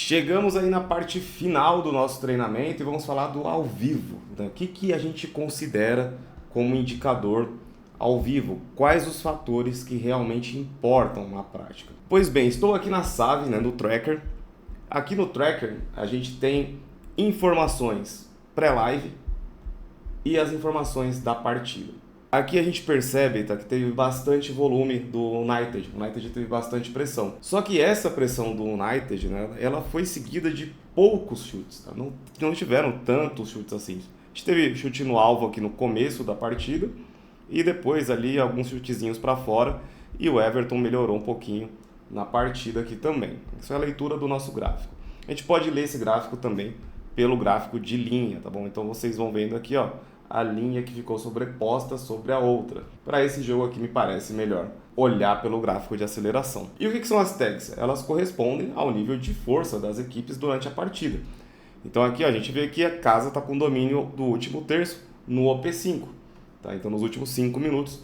Chegamos aí na parte final do nosso treinamento e vamos falar do ao vivo, né? O que a gente considera como indicador ao vivo? Quais os fatores que realmente importam na prática? Pois bem, estou aqui na Savvy, né, no Tracker. Aqui no Tracker a gente tem informações pré-live e as informações da partida. Aqui a gente percebe, tá, que teve bastante volume do United. O United teve bastante pressão. Só que essa pressão do United, né, ela foi seguida de poucos chutes. Tá? Não tiveram tantos chutes assim. A gente teve chute no alvo aqui no começo da partida e depois ali alguns chutezinhos para fora. E o Everton melhorou um pouquinho na partida aqui também. Isso é a leitura do nosso gráfico. A gente pode ler esse gráfico também pelo gráfico de linha, tá bom? Então vocês vão vendo aqui, ó, a linha que ficou sobreposta sobre a outra. Para esse jogo aqui me parece melhor olhar pelo gráfico de aceleração. E o que são as tags? Elas correspondem ao nível de força das equipes durante a partida. Então aqui ó, a gente vê que a casa está com domínio do último terço no OP5. Tá? Então nos últimos 5 minutos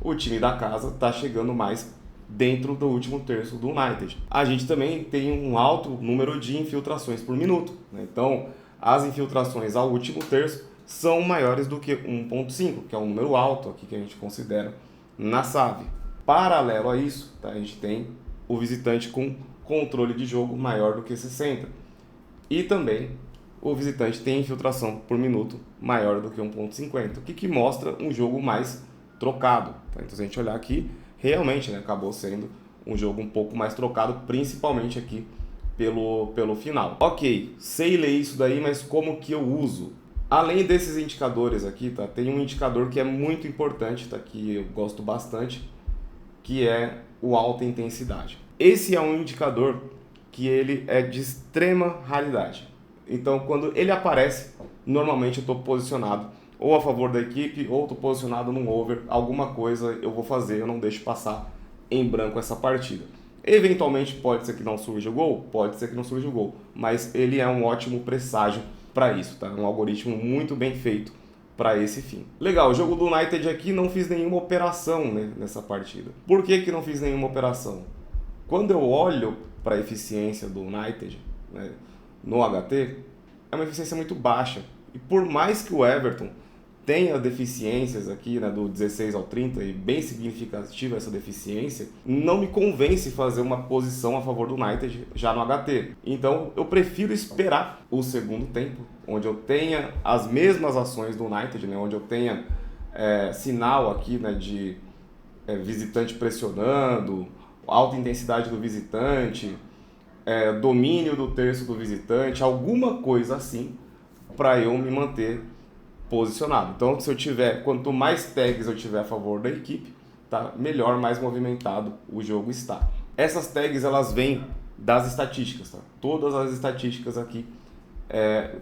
o time da casa está chegando mais dentro do último terço do United. A gente também tem um alto número de infiltrações por minuto. Né? Então as infiltrações ao último terço são maiores do que 1.5, que é um número alto aqui que a gente considera na Savvy. Paralelo a isso, tá, a gente tem o visitante com controle de jogo maior do que 60. E também o visitante tem infiltração por minuto maior do que 1.50, o que mostra um jogo mais trocado. Tá? Então se a gente olhar aqui, realmente, né, acabou sendo um jogo um pouco mais trocado, principalmente aqui pelo final. Ok, sei ler isso daí, mas como que eu uso? Além desses indicadores aqui, tá, tem um indicador que é muito importante, tá, que eu gosto bastante, que é o alta intensidade. Esse é um indicador que ele é de extrema raridade. Então, quando ele aparece, normalmente eu estou posicionado ou a favor da equipe, ou estou posicionado num over, alguma coisa eu vou fazer, eu não deixo passar em branco essa partida. Eventualmente pode ser que não surja o gol, pode ser que não surja o gol, mas ele é um ótimo presságio para isso, tá? Um algoritmo muito bem feito para esse fim. Legal, o jogo do United aqui não fiz nenhuma operação, né, nessa partida. Por que não fiz nenhuma operação? Quando eu olho para a eficiência do United, né, no HT, é uma eficiência muito baixa. E por mais que o Everton tenha deficiências aqui, né, do 16 ao 30, e bem significativa essa deficiência, não me convence fazer uma posição a favor do United já no HT. Então eu prefiro esperar o segundo tempo, onde eu tenha as mesmas ações do United, né, onde eu tenha sinal aqui, né, de visitante pressionando, alta intensidade do visitante, domínio do terço do visitante, alguma coisa assim, para eu me manter posicionado. Então, se eu tiver, quanto mais tags eu tiver a favor da equipe, tá, melhor, mais movimentado o jogo está. Essas tags elas vêm das estatísticas, tá? Todas as estatísticas aqui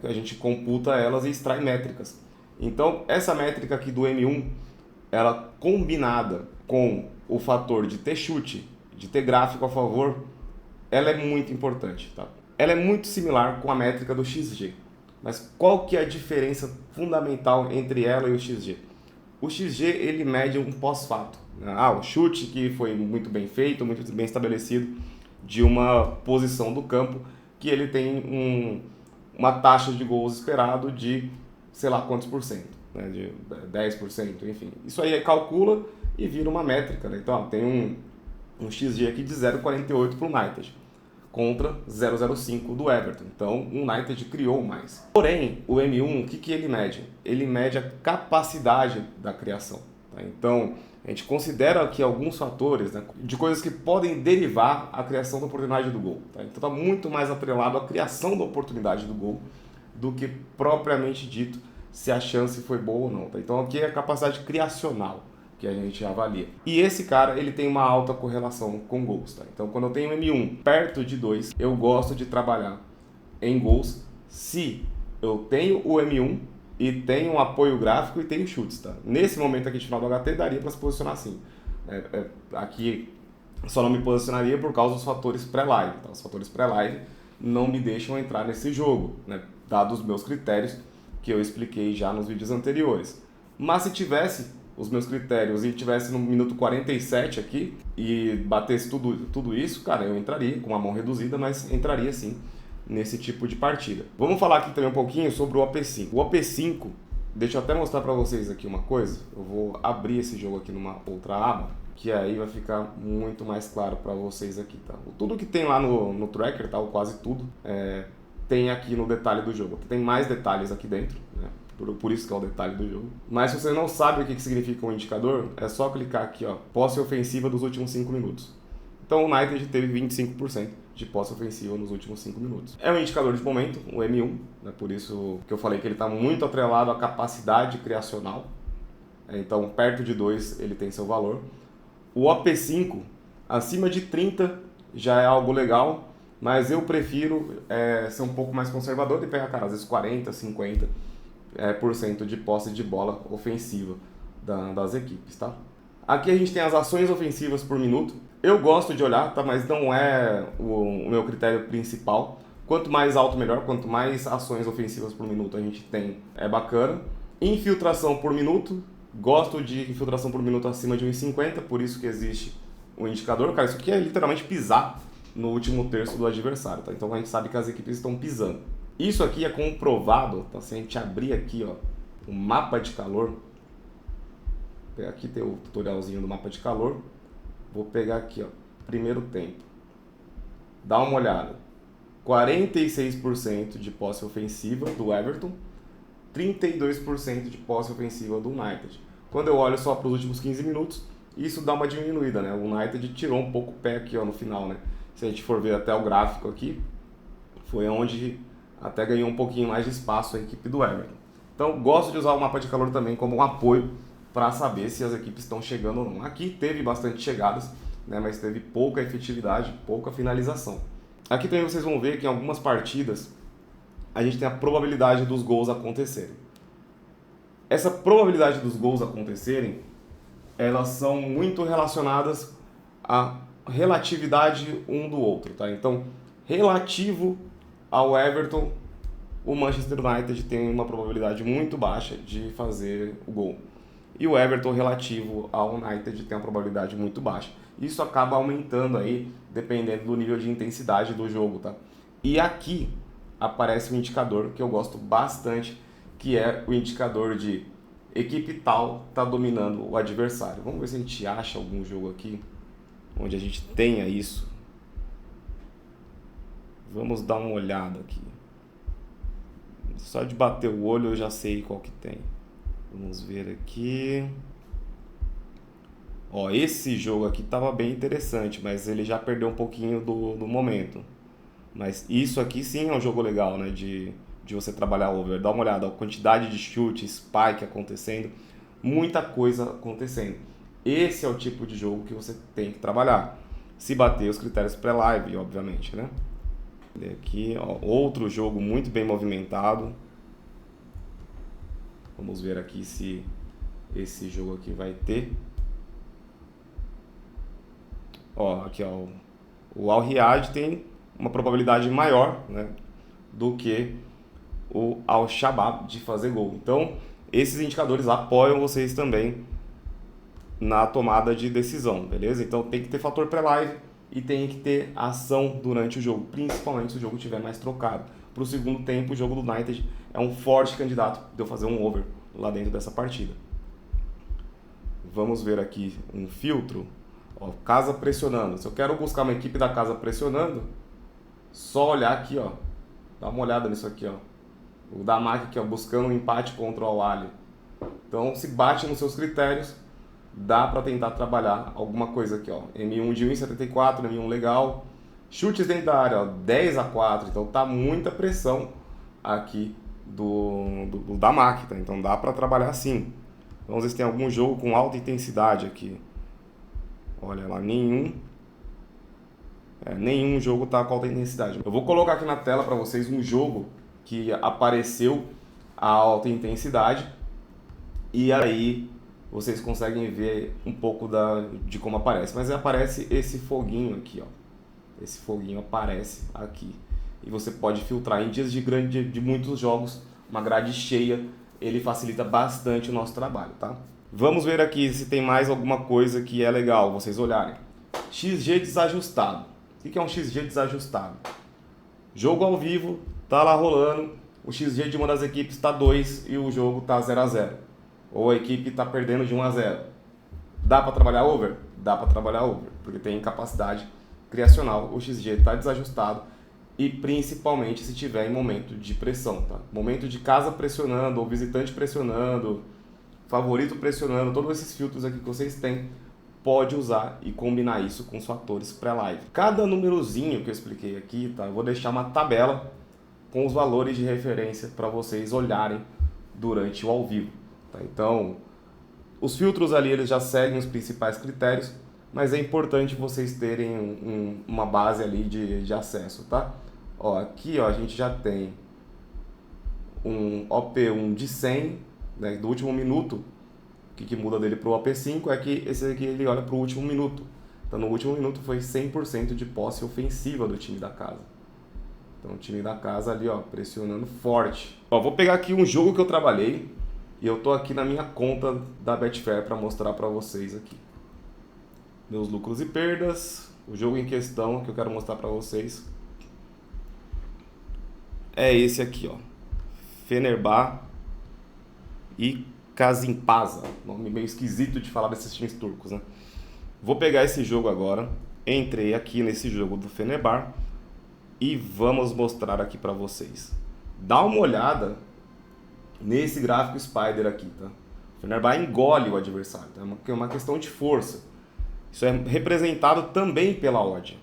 a gente computa elas e extrai métricas. Então, essa métrica aqui do M1, ela combinada com o fator de ter chute, de ter gráfico a favor, ela é muito importante, tá? Ela é muito similar com a métrica do XG. Mas qual que é a diferença fundamental entre ela e o XG? O XG ele mede um pós-fato. O chute que foi muito bem feito, muito bem estabelecido de uma posição do campo que ele tem uma taxa de gols esperado de sei lá quantos por cento, né? De 10%, enfim. Isso aí calcula e vira uma métrica. Né? Então tem um XG aqui de 0,48 para o United contra 0,05 do Everton. Então, o United criou mais. Porém, o M1, o que ele mede? Ele mede a capacidade da criação. Tá? Então, a gente considera aqui alguns fatores, né, de coisas que podem derivar a criação da oportunidade do gol. Tá? Então, está muito mais atrelado à criação da oportunidade do gol do que propriamente dito se a chance foi boa ou não. Tá? Então, aqui é a capacidade criacional que a gente avalia. E esse cara, ele tem uma alta correlação com gols, tá? Então, quando eu tenho M1 perto de 2, eu gosto de trabalhar em gols se eu tenho o M1 e tenho um apoio gráfico e tenho chutes, tá? Nesse momento aqui de final do HT, daria para se posicionar assim. Aqui só não me posicionaria por causa dos fatores pré-live, tá? Os fatores pré-live não me deixam entrar nesse jogo, né? Dados os meus critérios que eu expliquei já nos vídeos anteriores. Mas se tivesse os meus critérios e tivesse no minuto 47 aqui e batesse tudo isso, cara, eu entraria com uma mão reduzida, mas entraria sim nesse tipo de partida. Vamos falar aqui também um pouquinho sobre o OP5. O OP5, deixa eu até mostrar para vocês aqui uma coisa. Eu vou abrir esse jogo aqui numa outra aba, que aí vai ficar muito mais claro para vocês aqui, tá? Tudo que tem lá no tracker, tá? Ou quase tudo, tem aqui no detalhe do jogo. Tem mais detalhes aqui dentro, né? Por isso que é o detalhe do jogo. Mas se você não sabe o que significa um indicador, é só clicar aqui, ó, posse ofensiva dos últimos 5 minutos. Então o United teve 25% de posse ofensiva nos últimos 5 minutos. É um indicador de momento, o M1, né? Por isso que eu falei que ele está muito atrelado à capacidade criacional. Então perto de 2 ele tem seu valor. O OP5, acima de 30 já é algo legal, mas eu prefiro ser um pouco mais conservador e pegar, cara, às vezes 40, 50% de posse de bola ofensiva das equipes, tá? Aqui a gente tem as ações ofensivas por minuto. Eu gosto de olhar, tá? Mas não é o meu critério principal. Quanto mais alto, melhor. Quanto mais ações ofensivas por minuto a gente tem, é bacana. Infiltração por minuto. Gosto de infiltração por minuto acima de 1,50, por isso que existe o indicador. Cara, isso aqui é literalmente pisar no último terço do adversário, tá? Então a gente sabe que as equipes estão pisando. Isso aqui é comprovado, tá? Se a gente abrir aqui, ó, o mapa de calor. Aqui tem o tutorialzinho do mapa de calor. Vou pegar aqui, ó, primeiro tempo. Dá uma olhada. 46% de posse ofensiva do Everton, 32% de posse ofensiva do United. Quando eu olho só para os últimos 15 minutos, isso dá uma diminuída, né? O United tirou um pouco o pé aqui, ó, no final, né? Se a gente for ver até o gráfico aqui, foi onde até ganhou um pouquinho mais de espaço a equipe do Everton. Então, gosto de usar o mapa de calor também como um apoio para saber se as equipes estão chegando ou não. Aqui teve bastante chegadas, né? Mas teve pouca efetividade, pouca finalização. Aqui também vocês vão ver que em algumas partidas a gente tem a probabilidade dos gols acontecerem. Essa probabilidade dos gols acontecerem, elas são muito relacionadas à relatividade um do outro, tá? Então, relativo ao Everton, o Manchester United tem uma probabilidade muito baixa de fazer o gol. E o Everton, relativo ao United, tem uma probabilidade muito baixa. Isso acaba aumentando aí, dependendo do nível de intensidade do jogo, tá? E aqui aparece um indicador que eu gosto bastante, que é o indicador de equipe tal tá dominando o adversário. Vamos ver se a gente acha algum jogo aqui onde a gente tenha isso. Vamos dar uma olhada aqui. Só de bater o olho eu já sei qual que tem. Vamos ver aqui. Ó, esse jogo aqui estava bem interessante, mas ele já perdeu um pouquinho do momento. Mas isso aqui sim é um jogo legal, né? De você trabalhar over. Dá uma olhada, a quantidade de chute, spike acontecendo, muita coisa acontecendo. Esse é o tipo de jogo que você tem que trabalhar. Se bater os critérios pré-live, obviamente, né? Aqui, ó, outro jogo muito bem movimentado. Vamos ver aqui se esse jogo aqui vai ter. Ó, aqui, ó, o Al Riyad tem uma probabilidade maior, né, do que o Al Shabab de fazer gol. Então, esses indicadores apoiam vocês também na tomada de decisão, beleza? Então, tem que ter fator pré-live e tem que ter ação durante o jogo, principalmente se o jogo estiver mais trocado. Para o segundo tempo, o jogo do United é um forte candidato de eu fazer um over lá dentro dessa partida. Vamos ver aqui um filtro. Ó, casa pressionando. Se eu quero buscar uma equipe da casa pressionando, só olhar aqui, ó. Dá uma olhada nisso aqui, ó. O Damac aqui, ó, buscando um empate contra o Al-Ahly. Então, se bate nos seus critérios, dá para tentar trabalhar alguma coisa aqui, ó. M1 de 1,74, M1 legal. Chutes dentro da área, ó, 10-4. Então, tá muita pressão aqui do Damac, tá? Então, dá para trabalhar assim. Vamos ver se tem algum jogo com alta intensidade aqui. Olha lá, nenhum jogo tá com alta intensidade. Eu vou colocar aqui na tela para vocês um jogo que apareceu a alta intensidade e aí vocês conseguem ver um pouco de como aparece. Mas aparece esse foguinho aqui, ó. Esse foguinho aparece aqui. E você pode filtrar em dias de muitos jogos, uma grade cheia, ele facilita bastante o nosso trabalho, tá? Vamos ver aqui se tem mais alguma coisa que é legal vocês olharem. XG desajustado. O que é um XG desajustado? Jogo ao vivo, tá lá rolando, o XG de uma das equipes tá 2 e o jogo tá 0-0. Ou a equipe tá perdendo de 1-0. Dá para trabalhar over? Dá para trabalhar over, porque tem incapacidade criacional, o XG está desajustado e principalmente se tiver em momento de pressão, tá? Momento de casa pressionando, ou visitante pressionando, favorito pressionando, todos esses filtros aqui que vocês têm, pode usar e combinar isso com os fatores pré-live. Cada númerozinho que eu expliquei aqui, tá? Eu vou deixar uma tabela com os valores de referência para vocês olharem durante o ao vivo, tá? Então, os filtros ali eles já seguem os principais critérios, mas é importante vocês terem uma base ali de acesso, tá? Ó, aqui ó, a gente já tem um OP1 de 100, né, do último minuto. O que muda dele para o OP5 é que esse aqui ele olha para o último minuto. Então no último minuto foi 100% de posse ofensiva do time da casa. Então o time da casa ali ó, pressionando forte. Ó, vou pegar aqui um jogo que eu trabalhei e eu tô aqui na minha conta da Betfair para mostrar para vocês aqui. Meus lucros e perdas, o jogo em questão que eu quero mostrar para vocês é esse aqui, ó. Fenerbahçe e Kasimpasa, nome meio esquisito de falar desses times turcos, né? Vou pegar esse jogo agora, entrei aqui nesse jogo do Fenerbahçe e vamos mostrar aqui para vocês. Dá uma olhada nesse gráfico Spider aqui, tá? O Fenerbahçe engole o adversário, tá? É uma questão de força. Isso é representado também pela odd.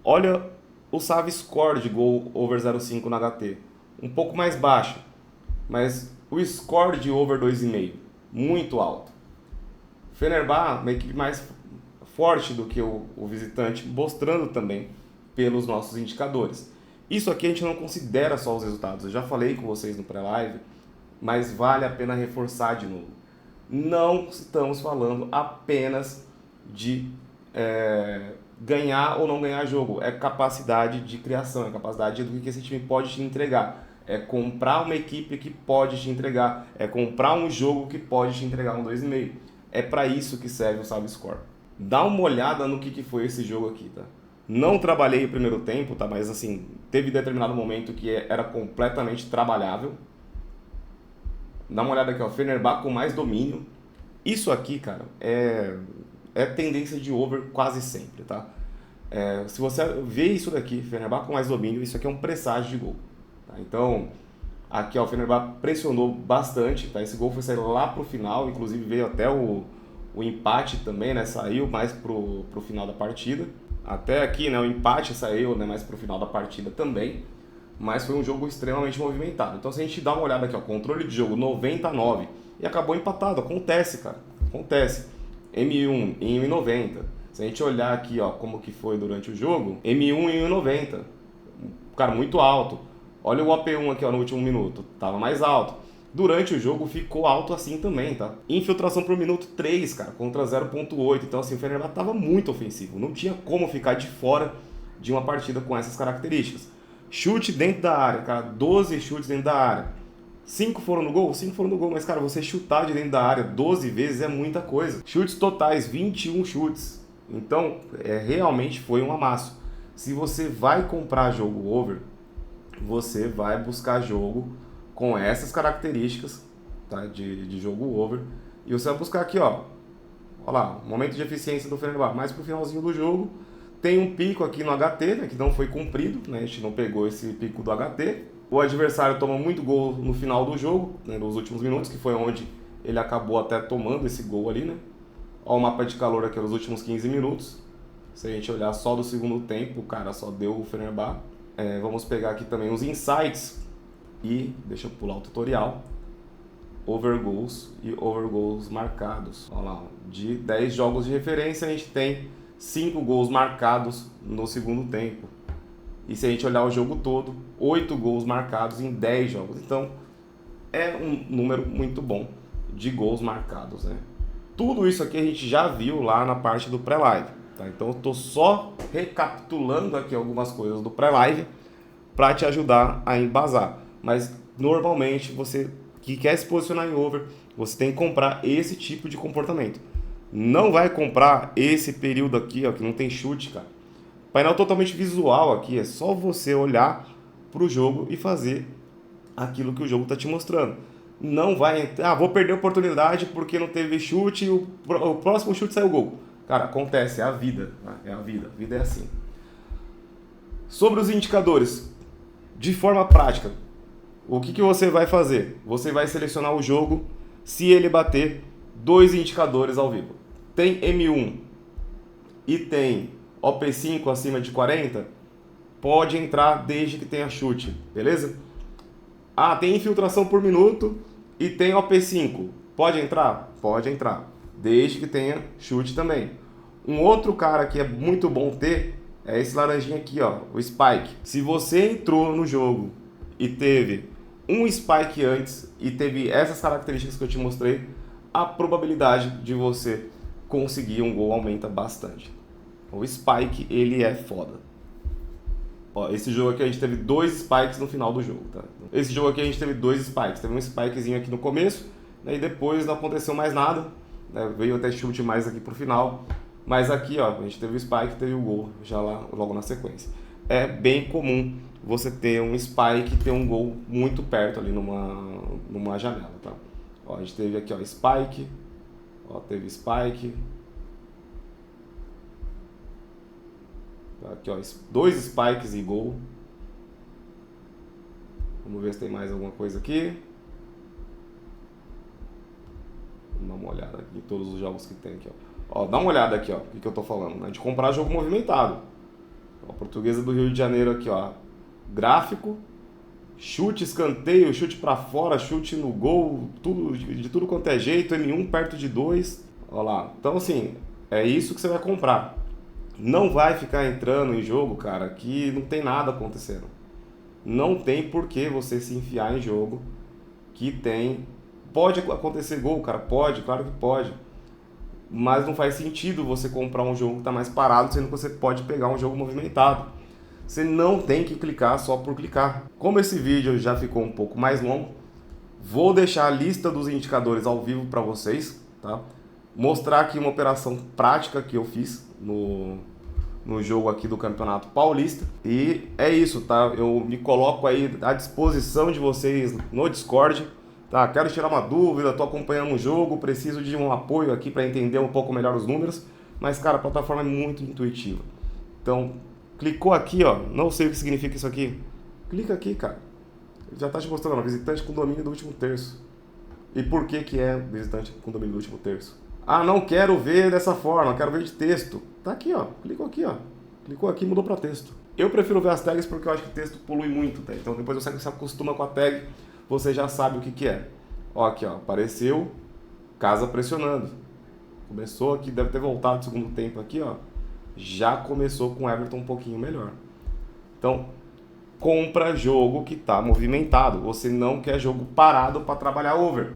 Olha o save score de gol over 0,5 no HT. Um pouco mais baixo, mas o score de over 2,5 muito alto. Fenerbahçe, uma equipe mais forte do que o visitante, mostrando também pelos nossos indicadores. Isso aqui a gente não considera só os resultados. Eu já falei com vocês no pré-live, mas vale a pena reforçar de novo. Não estamos falando apenas de ganhar ou não ganhar jogo. É capacidade de criação, é capacidade do que esse time pode te entregar. É comprar uma equipe que pode te entregar. É comprar um jogo que pode te entregar um 2,5. É para isso que serve o Save Score. Dá uma olhada no que foi esse jogo aqui, tá? Não trabalhei o primeiro tempo, tá? Mas assim, teve determinado momento que era completamente trabalhável. Dá uma olhada aqui, ó. Fenerbahçe com mais domínio. Isso aqui, cara, é tendência de over quase sempre, tá? Se você vê isso daqui, Fenerbahçe com mais domínio, isso aqui é um presságio de gol. Tá? Então, aqui ó, o Fenerbahçe pressionou bastante, tá? Esse gol foi sair lá pro final, inclusive veio até o empate também, né? Saiu mais pro final da partida. Até aqui, né, o empate saiu, né, mais pro final da partida também. Mas foi um jogo extremamente movimentado. Então se a gente dá uma olhada aqui, ó, controle de jogo 99 e acabou empatado, acontece, cara, acontece. M1 em 1,90. Se a gente olhar aqui, ó, como que foi durante o jogo, M1 em 1,90. Cara, muito alto. Olha o OP1 aqui, ó, no último minuto, tava mais alto. Durante o jogo ficou alto assim também, tá? Infiltração por minuto 3, cara, contra 0,8. Então assim, o Fenerbahçe tava muito ofensivo. Não tinha como ficar de fora de uma partida com essas características. Chute dentro da área, cara, 12 chutes dentro da área. 5 foram no gol? 5 foram no gol, mas cara, você chutar de dentro da área 12 vezes é muita coisa. Chutes totais, 21 chutes. Então, realmente foi um amasso. Se você vai comprar jogo over, você vai buscar jogo com essas características, tá, de jogo over. E você vai buscar aqui, ó. Olha lá, momento de eficiência do Fenerbahçe. Mais pro finalzinho do jogo, tem um pico aqui no HT, né, que não foi cumprido, né, a gente não pegou esse pico do HT. O adversário toma muito gol no final do jogo, né, nos últimos minutos, que foi onde ele acabou até tomando esse gol ali, né. Olha o mapa de calor aqui nos últimos 15 minutos. Se a gente olhar só do segundo tempo, o cara só deu o Fenerbahçe. Vamos pegar aqui também os insights e, deixa eu pular o tutorial, over goals e over goals marcados. Olha lá, de 10 jogos de referência a gente tem 5 gols marcados no segundo tempo. E se a gente olhar o jogo todo, 8 gols marcados em 10 jogos. Então, é um número muito bom de gols marcados, né? Tudo isso aqui a gente já viu lá na parte do pré-live, tá? Então, eu tô só recapitulando aqui algumas coisas do pré-live para te ajudar a embasar. Mas, normalmente, você que quer se posicionar em over, você tem que comprar esse tipo de comportamento. Não vai comprar esse período aqui, ó, que não tem chute, cara, Painel totalmente visual aqui, é só você olhar para o jogo e fazer aquilo que o jogo está te mostrando. Não vai, vou perder a oportunidade porque não teve chute e o próximo chute saiu gol. Cara, acontece, é a vida, a vida é assim. Sobre os indicadores, de forma prática, o que você vai fazer? Você vai selecionar o jogo se ele bater 2 indicadores ao vivo. Tem M1 e tem OP5 acima de 40, pode entrar desde que tenha chute, beleza? Tem infiltração por minuto e tem OP5, pode entrar? Pode entrar, desde que tenha chute também. Um outro cara que é muito bom ter é esse laranjinha aqui, ó, o Spike. Se você entrou no jogo e teve um Spike antes e teve essas características que eu te mostrei, a probabilidade de você conseguir um gol aumenta bastante. O Spike, ele é foda. Ó, esse jogo aqui a gente teve 2 Spikes no final do jogo, tá? Esse jogo aqui a gente teve 2 Spikes. Teve um Spikezinho aqui no começo, né, e depois não aconteceu mais nada, né, veio até chute mais aqui pro final. Mas aqui, ó, a gente teve o Spike e teve o gol já lá, logo na sequência. É bem comum você ter um Spike e ter um gol muito perto ali numa janela, tá? Ó, a gente teve aqui, ó, Spike, ó, teve Spike. Aqui, ó, 2 Spikes e gol. Vamos ver se tem mais alguma coisa aqui. Vamos dar uma olhada aqui em todos os jogos que tem aqui, ó. Dá uma olhada aqui, ó, o que eu tô falando, né? De comprar jogo movimentado. Ó, Portuguesa do Rio de Janeiro aqui, ó. Gráfico, chute, escanteio, chute pra fora, chute no gol, tudo, de tudo quanto é jeito, M1 perto de 2. Ó lá. Então, assim, é isso que você vai comprar. Não vai ficar entrando em jogo, cara, que não tem nada acontecendo. Não tem por que você se enfiar em jogo que tem... Pode acontecer gol, cara, pode, claro que pode. Mas não faz sentido você comprar um jogo que está mais parado, sendo que você pode pegar um jogo movimentado. Você não tem que clicar só por clicar. Como esse vídeo já ficou um pouco mais longo, vou deixar a lista dos indicadores ao vivo para vocês, tá? Mostrar aqui uma operação prática que eu fiz no jogo aqui do Campeonato Paulista. E é isso, tá? Eu me coloco aí à disposição de vocês no Discord. Tá, quero tirar uma dúvida, tô acompanhando um jogo, preciso de um apoio aqui para entender um pouco melhor os números, mas cara, a plataforma é muito intuitiva. Então, clicou aqui, ó, não sei o que significa isso aqui. Clica aqui, cara. Ele já tá te mostrando, visitante com domínio do último terço. E por que que é visitante com domínio do último terço? Não quero ver dessa forma, quero ver de texto. Tá aqui, ó. Clicou aqui, ó. Clicou aqui, mudou para texto. Eu prefiro ver as tags porque eu acho que o texto polui muito, tá? Então depois você se acostuma com a tag, você já sabe o que que é. Ó, aqui, ó, apareceu casa pressionando. Começou aqui, deve ter voltado no segundo tempo aqui, ó. Já começou com o Everton um pouquinho melhor. Então, compra jogo que tá movimentado. Você não quer jogo parado para trabalhar over.